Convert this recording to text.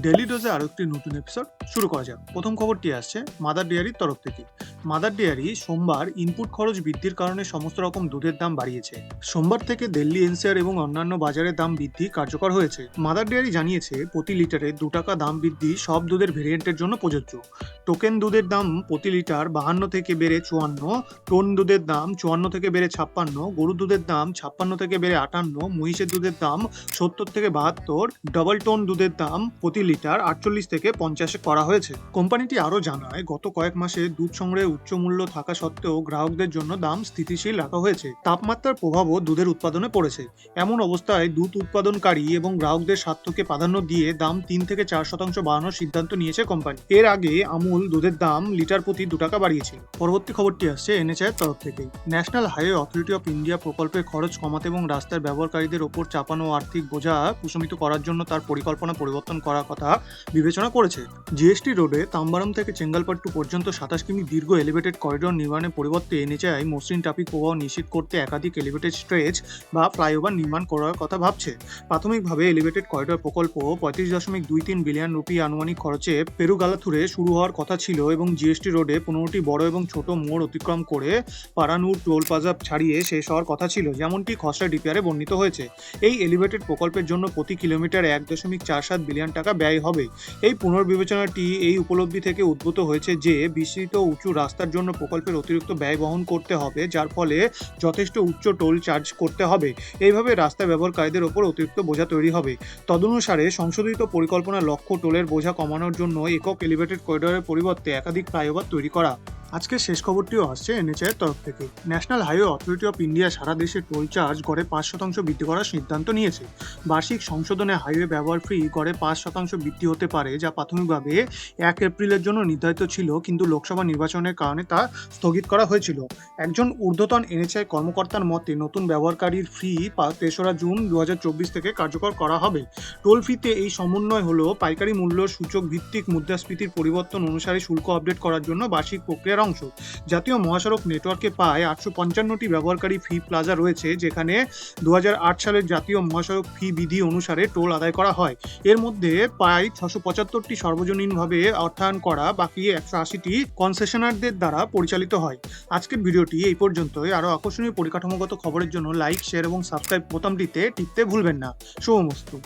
Daily ডোজে আরও একটি নতুন এপিসোড শুরু করা যাক। প্রথম খবরটি আসছে মাদার ডেয়ারির তরফ থেকে। মাদার ডেয়ারি সোমবার ইনপুট খরচ বৃদ্ধির কারণে সমস্ত রকম দুধের দাম বাড়িয়েছে। সোমবার থেকে দিল্লি এনসিআর এবং অন্যান্য বাজারে দাম বৃদ্ধি কার্যকর হয়েছে। মাদার ডেয়ারি জানিয়েছে প্রতি লিটারে 2 টাকা দাম বৃদ্ধি সব দুধের ভেরিয়েন্টের জন্য প্রযোজ্য। টোকেন দুধের দাম প্রতি লিটার 52 থেকে বেড়ে 54, টোন দুধের দাম 54 থেকে বেড়ে 56, গরুর দুধের দাম 56 থেকে বেড়ে 58, মহিষের দুধের দাম 70 থেকে 72, ডবল টোন দুধের দাম প্রতি লিটার 48 থেকে 50 করা হয়েছে। কোম্পানিটি আরও জানায় গত কয়েক মাসে দুধ সংগ্রহে উচ্চ মূল্য থাকা সত্ত্বেও গ্রাহকদের জন্য দাম স্থিতিশীল রাখা হয়েছে। তাপমাত্রার প্রভাবও দুধের উৎপাদনে পড়েছে। এমন অবস্থায় দুধ উৎপাদনকারী এবং গ্রাহকদের স্বার্থকে প্রাধান্য দিয়ে দাম 3 থেকে 4% বাড়ানোর সিদ্ধান্ত নিয়েছে কোম্পানি। এর আগে আমুল দুধের দাম লিটার প্রতি 2 টাকা বাড়িয়েছিল। পরবর্তী খবরটি আসছে এনএচএআই এর তরফ থেকে। National highway authority of India প্রকল্পের খরচ কমাতে এবং রাস্তার ব্যবহারকারীদের ওপর চাপানো আর্থিক বোঝা প্রশমিত করার জন্য তার পরিকল্পনা পরিবর্তন করার কথা বিবেচনা করেছে। জিএসটি রোডে তাম্বারাম থেকে চেঙ্গালপট্টু পর্যন্ত 27 কিমি দীর্ঘ এলিভেটেড করিডোর নির্মাণের পরিবর্তে এনএচএআই মসৃণ ট্রাফিক প্রবাহ নিশ্চিত করতে একাধিক এলিভেটেড স্ট্রেচ বা ফ্লাইওভার নির্মাণ করার কথা ভাবছে। প্রাথমিকভাবে এলিভেটেড করিডোর প্রকল্প 35.23 বিলিয়ন রুপি আনুমানিক খরচে পেরুগালাথুরে শুরু হওয়ার কথা ছিল এবং জিএসটি রোডে 15টি বড় এবং ছোট মোড় অতিক্রম করে পারানুর টোল প্লাজা ছাড়িয়ে শেষ হওয়ার কথা ছিল, যেমনটি খসড়া ডিপিআরে বর্ণিত হয়েছে। এই এলিভেটেড প্রকল্পের জন্য প্রতি কিলোমিটার 1.47 বিলিয়ন টাকা ব্যয় হবে। এই পুনর্বিবেচনাটি এই উপলব্ধি থেকে উদ্ভূত হয়েছে যে বিস্তৃত উঁচু রাস্তার জন্য প্রকল্পের অতিরিক্ত ব্যয় বহন করতে হবে, যার ফলে যথেষ্ট উচ্চ টোল চার্জ করতে হবে। এইভাবে রাস্তা ব্যবহারকারীদের ওপর অতিরিক্ত বোঝা তৈরি হবে। তদনুসারে সংশোধিত পরিকল্পনার লক্ষ্য টোলের বোঝা কমানোর জন্য একক এলিভেটেড করিডোরের পরিবর্তে একাধিক ফ্লাইওভার তৈরি করা। আজকের শেষ খবরটিও আসছে এনএচএআই এর তরফ থেকে। National highway authority of India সারা দেশে টোল চার্জ গড়ে 5% বৃদ্ধি করার সিদ্ধান্ত নিয়েছে। বার্ষিক সংশোধনে হাইওয়ে ব্যবহার ফি গড়ে 5% বৃদ্ধি হতে পারে, যা প্রাথমিকভাবে 1 এপ্রিলের জন্য নির্ধারিত ছিল, কিন্তু লোকসভা নির্বাচনের কারণে তা স্থগিত করা হয়েছিল। একজন ঊর্ধ্বতন এনএচএআই কর্মকর্তার মতে নতুন ব্যবহারকারীর ফি 3রা জুন 2024 থেকে কার্যকর করা হবে। টোল ফিতে এই সমন্বয় হল পাইকারি মূল্য সূচক ভিত্তিক মুদ্রাস্ফীতির পরিবর্তন অনুসারে শুল্ক আপডেট করার জন্য বার্ষিক প্রক্রিয়া অংশ। জাতীয় মহাসড়ক নেটওয়ার্কে প্রায় 855টি ব্যবহারকারী ফি প্লাজা রয়েছে, যেখানে 2008 সালের জাতীয় মহাসড়ক ফি বিধি অনুসারে টোল আদায় করা হয়। এর মধ্যে প্রায় 675টি সর্বজনীনভাবে অর্থায়ন করা, বাকি 180টি কনসেশনারদের দ্বারা পরিচালিত হয়। আজকের ভিডিওটি এই পর্যন্তই। আরও আকর্ষণীয় পরিকাঠামোগত খবরের জন্য লাইক, শেয়ার এবং সাবস্ক্রাইব বোতামটিতে টিপতে ভুলবেন না। শুভমস্তু।